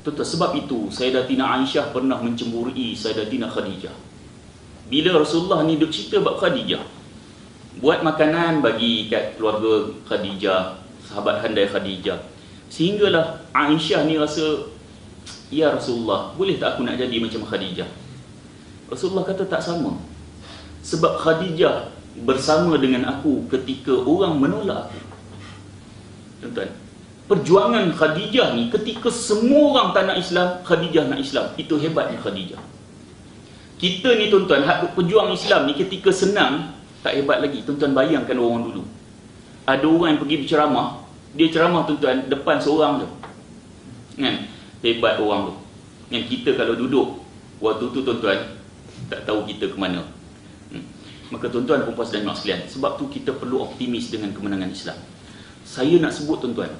Tuan-tuan, sebab itu Sayyidatina Aisyah pernah mencemburui Sayyidatina Khadijah. Bila Rasulullah ni duk cerita bab Khadijah, buat makanan bagi kat keluarga Khadijah, sahabat handai Khadijah, sehinggalah Aisyah ni rasa, ya Rasulullah, boleh tak aku nak jadi macam Khadijah? Rasulullah kata tak sama. Sebab Khadijah bersama dengan aku ketika orang menolak aku. Tuan-tuan, perjuangan Khadijah ni ketika semua orang tak nak Islam, Khadijah nak Islam. Itu hebatnya Khadijah. Kita ni tuan-tuan, hak pejuang Islam ni ketika senang, tak hebat lagi. Tuan-tuan bayangkan orang dulu. Ada orang yang pergi berceramah, dia ceramah tuan-tuan depan seorang tu. Kan? Hebat orang tu. Yang kita kalau duduk waktu tu tuan-tuan, tak tahu kita ke mana. Maka tuan-tuan, puan-puan dan mak sekalian, sebab tu kita perlu optimis dengan kemenangan Islam. Saya nak sebut tuan-tuan,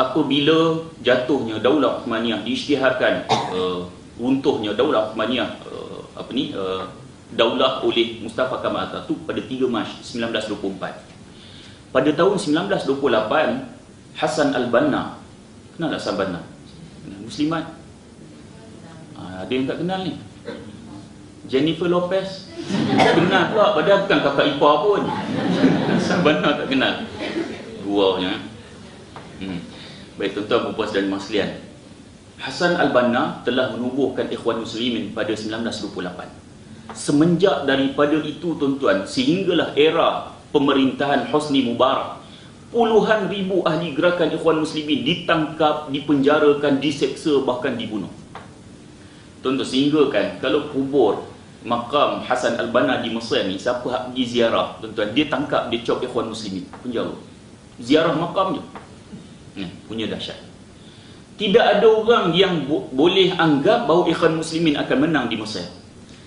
apabila jatuhnya Daulah Uthmaniyah, diisytiharkan runtuhnya Daulah Uthmaniyah, Daulah oleh Mustafa Kamal Atatürk pada 3 Mac 1924. Pada tahun 1928, Hassan al-Banna, kenal tak Hassan al-Banna? Muslimat. Ada yang tak kenal ni. Jennifer Lopez kenal pula, padahal bukan kakak ipar pun. Hassan al-Banna tak kenal. Guanya. Baik tuan-tuan, puan-puan dan mak sekalian, Hassan al-Banna telah menubuhkan Ikhwan Muslimin pada 1928. Semenjak daripada itu tuan-tuan, sehinggalah era pemerintahan Hosni Mubarak, puluhan ribu ahli gerakan Ikhwan Muslimin ditangkap, dipenjarakan, diseksa, bahkan dibunuh. Tuan-tuan, sehingga kan kalau kubur makam Hassan al-Banna di Mesir ni, siapa hak pergi ziarah tuan-tuan, dia tangkap, dia cop Ikhwan Muslimin, penjara. Ziarah makam je. Punya dahsyat. Tidak ada orang yang boleh anggap bahawa Ikhwan Muslimin akan menang di Mesir.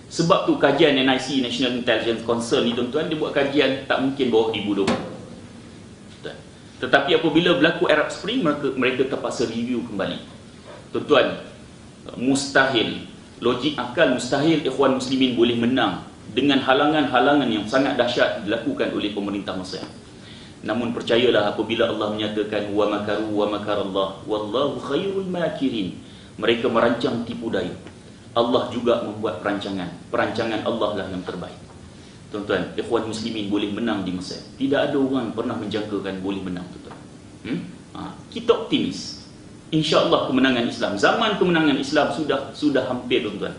Sebab tu kajian NIC, National Intelligence Council ni tuan-tuan, dia buat kajian tak mungkin bawah 2020. Tetapi apabila berlaku Arab Spring, mereka terpaksa review kembali. Tuan-tuan, mustahil, logik akal mustahil Ikhwan Muslimin boleh menang dengan halangan-halangan yang sangat dahsyat dilakukan oleh pemerintah Mesir. Namun percayalah, apabila Allah menyatakan wa makaru wa makarallah wallahu khairul makirin, mereka merancang tipu daya, Allah juga membuat perancangan. Perancangan Allah lah yang terbaik. Tuan-tuan, Ikhwan Muslimin boleh menang di Mesir. Tidak ada orang pernah menjangkakan boleh menang, tuan-tuan. Kita optimis. InsyaAllah kemenangan Islam, zaman kemenangan Islam sudah hampir, tuan-tuan.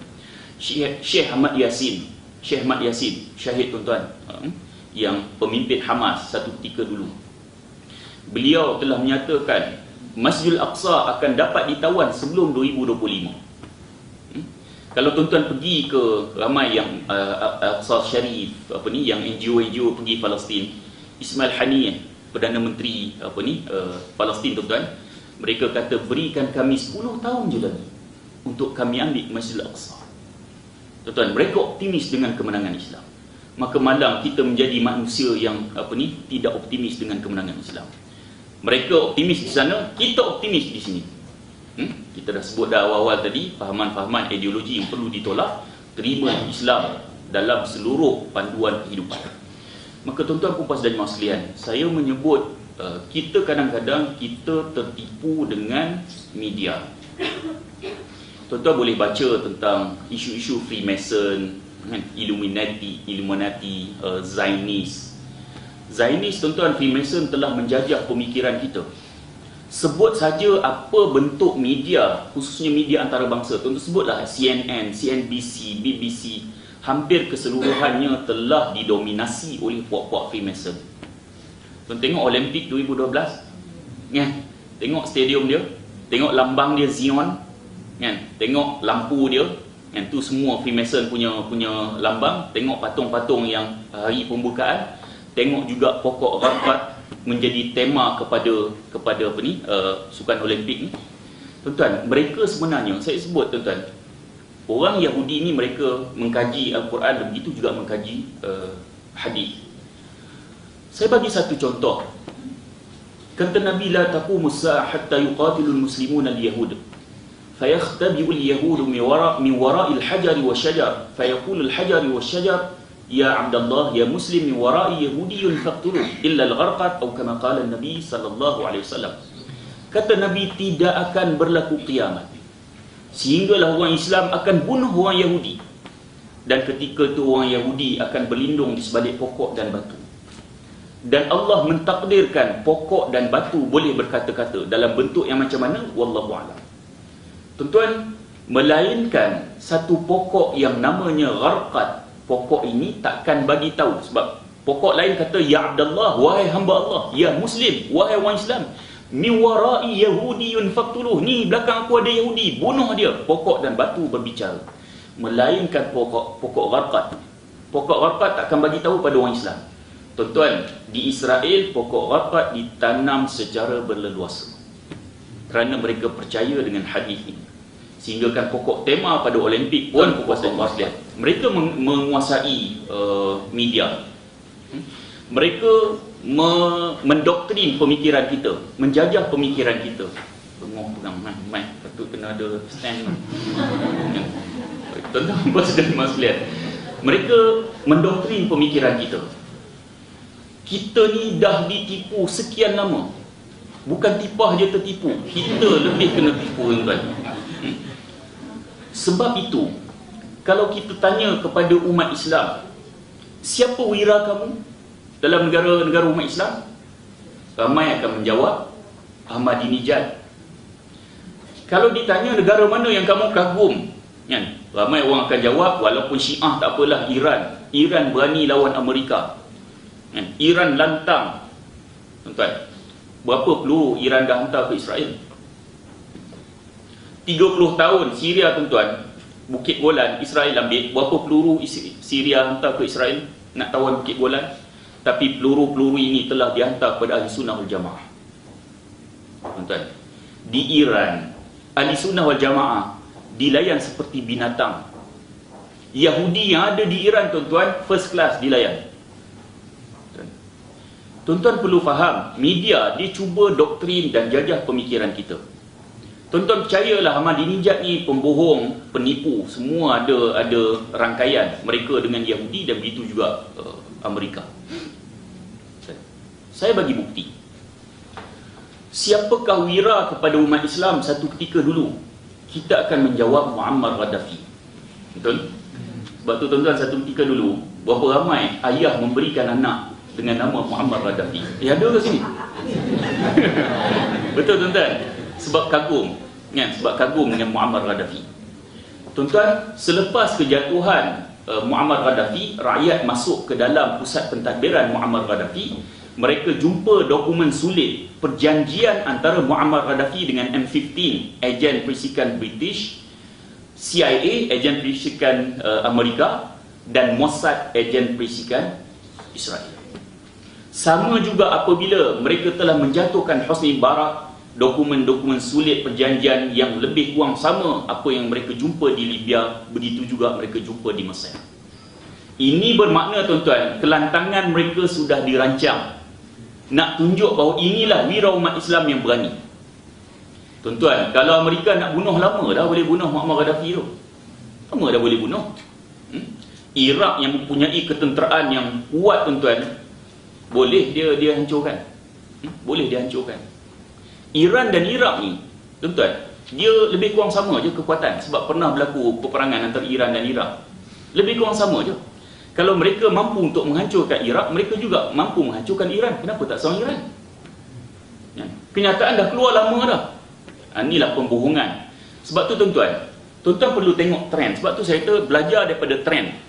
Syekh Ahmad Yasin, syahid tuan-tuan, yang pemimpin Hamas satu ketika dulu, beliau telah menyatakan Masjidil Aqsa akan dapat ditawan sebelum 2025. Kalau tuan-tuan pergi ke ramai yang Aqsa Sharif, yang NGO pergi Palestin, Ismail Haniyeh, Perdana Menteri Palestin tuan-tuan, mereka kata berikan kami 10 tahun je lagi untuk kami ambil Masjidil Aqsa. Tuan-tuan, mereka optimis dengan kemenangan Islam. Maka malang kita menjadi manusia yang tidak optimis dengan kemenangan Islam. Mereka optimis di sana, kita optimis di sini. Kita dah sebut dah awal-awal tadi, fahaman-fahaman ideologi yang perlu ditolak, terima Islam dalam seluruh panduan kehidupan. Maka tuan-tuan, puan-puan dan mak sekalian, saya menyebut kita kadang-kadang kita tertipu dengan media. Tuan-tuan boleh baca tentang isu-isu Freemason, Illuminati, Zionis. Tuan-tuan, Freemason telah menjajah pemikiran kita. Sebut saja apa bentuk media, khususnya media antarabangsa, tuan-tuan sebutlah CNN, CNBC, BBC, hampir keseluruhannya telah didominasi oleh puak-puak Freemason. Tuan tengok Olimpik 2012, tengok stadium dia, tengok lambang dia Zion, tengok lampu dia, tu semua Freemason punya lambang. Tengok patung-patung yang hari pembukaan, tengok juga pokok rapat menjadi tema kepada sukan Olimpik ni. Tuan-tuan, mereka sebenarnya, saya sebut tuan-tuan, orang Yahudi ni mereka mengkaji Al-Quran dan begitu juga mengkaji hadis. Saya bagi satu contoh. Kata Nabi, la taqumus sa'ah hatta yuqatilul muslimuna al-yahud fayakhtabi'u al-yahud min wara'il hajari wasyajar fayaqulu al-hajari wasyajar ya Abdullah ya muslim min wara'i yahudiyyun faqtuluh illa al-gharqat atau kama qala an-nabi sallallahu alaihi wasallam. Kata Nabi, tidak akan berlaku kiamat sehinggalah orang Islam akan bunuh orang Yahudi, dan ketika itu orang Yahudi akan berlindung di sebalik pokok dan batu. Dan Allah mentakdirkan pokok dan batu boleh berkata-kata dalam bentuk yang macam mana, wallahu a'lam. Tuan-tuan, melainkan satu pokok yang namanya gharqad. Pokok ini takkan bagi tahu, sebab pokok lain kata, ya Abdullah, wahai hamba Allah, ya Muslim, wahai orang Islam, min warai yahudiyun faqtuluh, ni belakang aku ada Yahudi, bunuh dia. Pokok dan batu berbicara. Melainkan pokok gharqad. Pokok gharqad takkan bagi tahu pada orang Islam. Tuan-tuan, di Israel pokok gharqad ditanam secara berleluasa kerana mereka percaya dengan hadis ini. Sehinggakan pokok tema pada Olimpik pun pokok Muslim. Mereka menguasai media. Mereka mendoktrin pemikiran kita, menjajah pemikiran kita. Pegang mic, patut kena ada stand. Tuan-tuan dan Muslim, mereka mendoktrin pemikiran kita. Kita ni dah ditipu sekian lama. Bukan tipah je tertipu, kita lebih kena tipu, tuan-tuan. Sebab itu, kalau kita tanya kepada umat Islam, siapa wira kamu dalam negara umat Islam? Ramai akan menjawab, Ahmadinejad. Kalau ditanya negara mana yang kamu kagum, kan? Ramai orang akan jawab, walaupun Syiah tak apalah, Iran. Iran berani lawan Amerika, kan? Iran lantang. Tuan-tuan, berapa peluru Iran dah hantar ke Israel? 30 tahun Syria, tuan-tuan, Bukit Golan Israel ambil. Berapa peluru Syria hantar ke Israel nak tawan Bukit Golan? Tapi peluru-peluru ini telah dihantar kepada Ahli Sunnah wal Jamaah. Tuan-tuan, di Iran, Ahli Sunnah wal Jamaah dilayan seperti binatang. Yahudi yang ada di Iran, tuan-tuan, first class dilayan. Tuan-tuan perlu faham, media dia cuba doktrin dan jajah pemikiran kita. Tuan-tuan percayalah, Ahmadinejad ni pembohong, penipu, semua ada rangkaian mereka dengan Yahudi, dan begitu juga Amerika. Saya bagi bukti. Siapakah wira kepada umat Islam satu ketika dulu? Kita akan menjawab Muammar Gaddafi. Betul? Sebab tu, tuan-tuan, satu ketika dulu, berapa ramai ayah memberikan anak dengan nama Muammar Gaddafi. Ada ke sini? Betul, tuan-tuan? Sebab kagum, kan? Sebab kagum dengan Muammar Gaddafi. Tuan-tuan, selepas kejatuhan Muammar Gaddafi, rakyat masuk ke dalam pusat pentadbiran Muammar Gaddafi. Mereka jumpa dokumen sulit perjanjian antara Muammar Gaddafi dengan M15, ejen perisikan British, CIA, ejen perisikan Amerika, dan Mossad, ejen perisikan Israel. Sama juga apabila mereka telah menjatuhkan Hosni Mubarak, dokumen-dokumen sulit perjanjian yang lebih kurang sama apa yang mereka jumpa di Libya, begitu juga mereka jumpa di Mesir. Ini bermakna, tuan-tuan, kelantangan mereka sudah dirancang nak tunjuk bahawa inilah wira umat Islam yang berani. Tuan-tuan, kalau Amerika nak bunuh, lama dah boleh bunuh Muammar Gaddafi tu. Lama dah boleh bunuh. Iraq yang mempunyai ketenteraan yang kuat, tuan-tuan, boleh dia hancurkan. Boleh dia hancurkan. Iran dan Iraq ni, tuan-tuan, dia lebih kurang sama je kekuatan, sebab pernah berlaku peperangan antara Iran dan Iraq. Lebih kurang sama je. Kalau mereka mampu untuk menghancurkan Iraq, mereka juga mampu menghancurkan Iran. Kenapa tak sama Iran? Ya. Kenyataan dah keluar lama dah. Inilah pembohongan. Sebab tu, tuan-tuan, tuan-tuan perlu tengok trend. Sebab tu saya kata belajar daripada trend.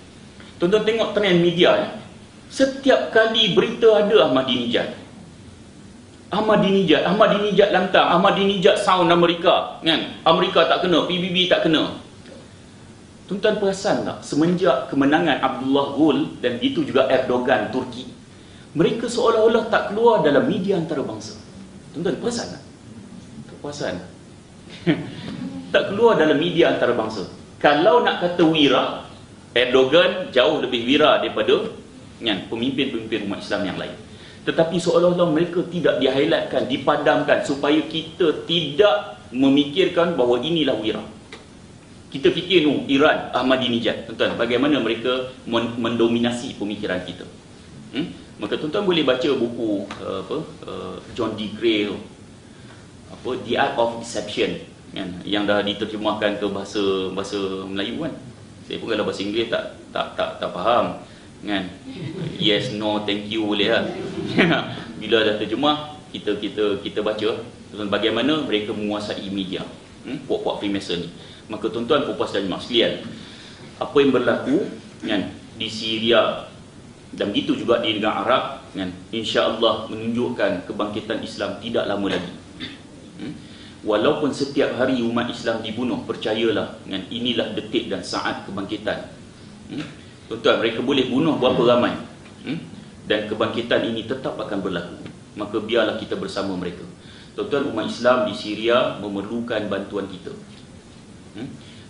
Tuan-tuan tengok trend media. Setiap kali berita ada Ahmadinejad, Ahmadinejad lantang, Ahmadinejad sound Amerika, kan? Amerika tak kena, PBB tak kena. Tuan-tuan perasan tak, semenjak kemenangan Abdullah Gül dan itu juga Erdogan Turki, mereka seolah-olah tak keluar dalam media antarabangsa. Tuan-tuan perasan tak? Tak perasan? Tak keluar dalam media antarabangsa. Kalau nak kata wira, Erdogan jauh lebih wira daripada, kan, pemimpin-pemimpin umat Islam yang lain. Tetapi seolah-olah mereka tidak di-highlightkan, dipadamkan, supaya kita tidak memikirkan bahawa inilah wira. Kita fikir Iran, Ahmadinejad. Tuan-tuan, bagaimana mereka mendominasi pemikiran kita. Maka tuan-tuan boleh baca buku John D. Gray, The Art of Deception, kan, yang dah diterjemahkan ke bahasa Melayu kan. Saya pun kalau bahasa Inggeris tak faham kan. Yes, no, thank you boleh lah. Bila dah terjemah, kita baca bagaimana mereka menguasai media, puak-puak Freemason ni. Maka tuan-tuan, puan-puan dan mak sekalian, apa yang berlaku kan di Syria dan begitu juga di negara Arab kan, insya-Allah menunjukkan kebangkitan Islam tidak lama lagi. Walaupun setiap hari umat Islam dibunuh, percayalah kan, inilah detik dan saat kebangkitan. Tuan-tuan, mereka boleh bunuh berapa ramai, dan kebangkitan ini tetap akan berlaku. Maka biarlah kita bersama mereka. Tuan-tuan, umat Islam di Syria memerlukan bantuan kita.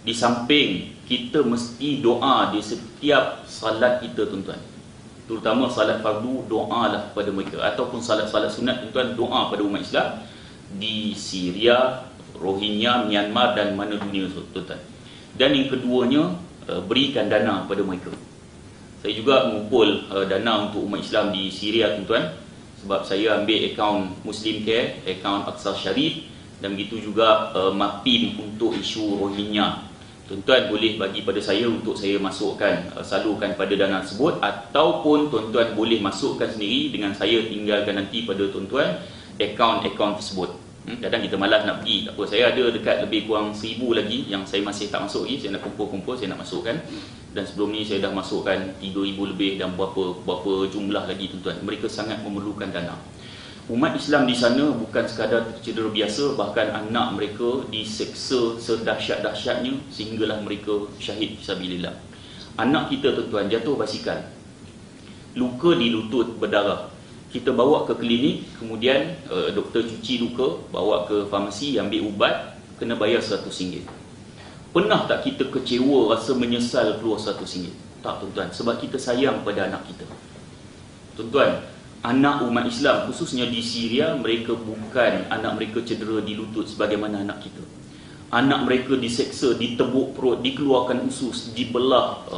Di samping kita mesti doa di setiap salat kita, tuan-tuan, terutama salat fardu, doalah kepada mereka, ataupun salat-salat sunat, tuan-tuan, doa pada umat Islam di Syria, Rohingya, Myanmar dan mana dunia, tuan-tuan. Dan yang keduanya, berikan dana kepada mereka. Saya juga mengumpul dana untuk umat Islam di Syria, tuan-tuan, sebab saya ambil akaun Muslim Care, akaun Aqsa Sharif, dan begitu juga MAPIM untuk isu Rohingya. Tuan-tuan boleh bagi pada saya untuk saya masukkan, salurkan pada dana tersebut, ataupun tuan-tuan boleh masukkan sendiri dengan saya tinggalkan nanti pada tuan-tuan akaun tersebut. Kadang kita malas nak pergi, tak apa, saya ada dekat lebih kurang 1000 lagi yang saya masih tak masuk lagi. Saya nak kumpul-kumpul, saya nak masukkan. Dan sebelum ni saya dah masukkan 3000 lebih dan berapa jumlah lagi, tuan-tuan. Mereka sangat memerlukan dana. Umat Islam di sana bukan sekadar tercedera biasa, bahkan anak mereka diseksa sedahsyat-dahsyatnya sehinggalah mereka syahid fisabilillah. Anak kita, tuan-tuan, jatuh basikal, luka di lutut berdarah. Kita bawa ke klinik, kemudian doktor cuci luka, bawa ke farmasi, ambil ubat, kena bayar RM100. Pernah tak kita kecewa, rasa menyesal keluar RM100? Tak, tuan-tuan, sebab kita sayang pada anak kita. Tuan-tuan, anak umat Islam khususnya di Syria, mereka bukan anak mereka cedera di lutut sebagaimana anak kita. Anak mereka diseksa, ditebuk perut, dikeluarkan usus, dibelah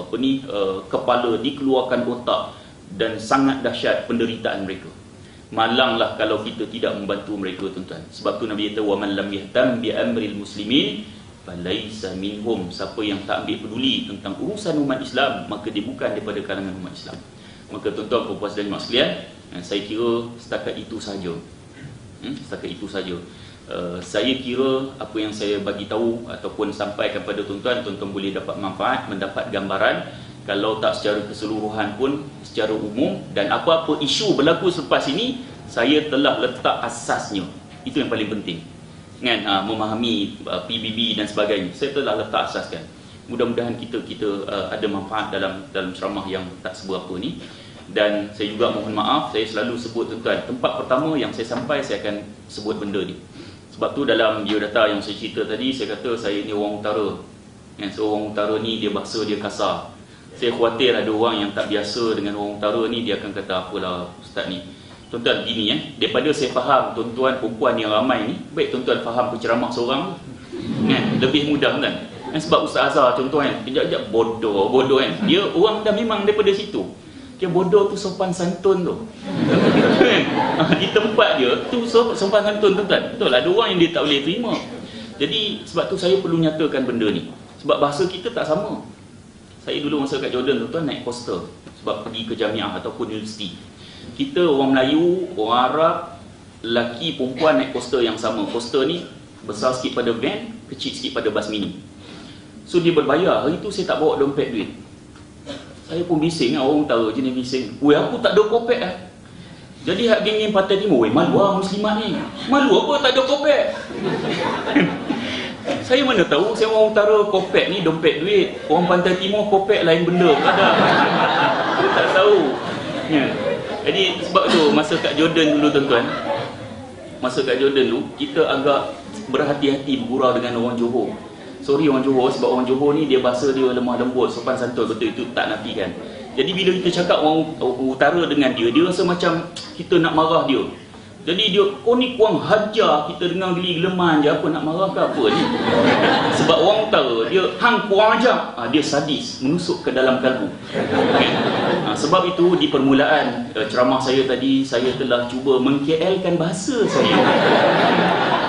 kepala, dikeluarkan otak, dan sangat dahsyat penderitaan mereka. Malanglah kalau kita tidak membantu mereka, tuan-tuan. Sebab tu Nabi kata, wa man lam yahtam bi amril muslimin falaisa minhum. Siapa yang tak ambil peduli tentang urusan umat Islam, maka dia bukan daripada kalangan umat Islam. Maka tuan-tuan, puan-puan dan mak sekalian, saya kira setakat itu saja. Setakat itu saja. Saya kira apa yang saya bagi tahu ataupun sampaikan pada tuan-tuan, tuan-tuan boleh dapat manfaat, mendapat gambaran, kalau tak secara keseluruhan pun secara umum, dan apa-apa isu berlaku selepas ini saya telah letak asasnya. Itu yang paling penting kan, memahami PBB dan sebagainya, saya telah letak asaskan. Mudah-mudahan kita ada manfaat dalam ceramah yang tak seberapa ni. Dan saya juga mohon maaf, saya selalu sebut, tuan-tuan, tempat pertama yang saya sampai saya akan sebut benda ni. Sebab tu dalam biodata yang saya cerita tadi, saya kata saya ni orang utara kan. So orang utara ni dia bahasa dia kasar. Saya khawatir ada orang yang tak biasa dengan orang utara ni, dia akan kata apalah ustaz ni. Tuan-tuan, gini daripada saya faham tuan-tuan perempuan yang ramai ni, baik tuan-tuan faham penceramah seorang kan, lebih mudah kan. Sebab Ustaz Azhar contoh kan, kejap-kejap bodoh kan. Dia orang dah memang daripada situ. Dia bodoh tu sopan santun tu. Di tempat dia tu sopan santun, tuan-tuan. Betul, ada orang yang dia tak boleh terima. Jadi sebab tu saya perlu nyatakan benda ni. Sebab bahasa kita tak sama. Saya dulu masa kat Jordan, tuan-tuan, naik coaster sebab pergi ke jamiah ataupun universiti. Kita orang Melayu, orang Arab, lelaki, perempuan naik coaster yang sama. Coaster ni besar sikit pada van, kecil sikit pada bas mini. So dia berbayar. Hari tu saya tak bawa dompet duit. Saya pun bising lah, orang utara jenis bising. Weh, aku tak ada kopek lah. Jadi hak geng-geng Pantai Timur, weh, malu lah muslimat ni. Malu apa tak ada kopek? Saya mana tahu, saya orang utara kopek ni dompet duit. Orang Pantai Timur kopek lain benda ada. Saya tak tahu. Ya. Jadi sebab tu masa kat Jordan dulu, tuan-tuan, masa kat Jordan dulu, kita agak berhati-hati bergurau dengan orang Johor. Sorry orang Johor, sebab orang Johor ni dia bahasa dia lemah lembut, sopan santun, betul, itu tak nafikan. Jadi bila kita cakap orang utara dengan dia, dia rasa macam kita nak marah dia. Jadi dia, kau ni kurang hajar, kita dengar geli geleman je, apa nak marah ke apa ni. Sebab orang utara, dia hang kurang ajar, dia sadis, menusuk ke dalam kalbu. Okay. Sebab itu di permulaan ceramah saya tadi, saya telah cuba meng-KL-kan bahasa saya.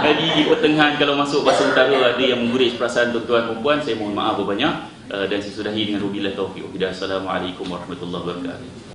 Jadi di pertengahan kalau masuk bahasa utara ada yang menggurij perasaan tuan-tuan dan puan, saya mohon maaf banyak dan saya sudahi dengan wabillahi taufiq. Assalamualaikum warahmatullahi wabarakatuh.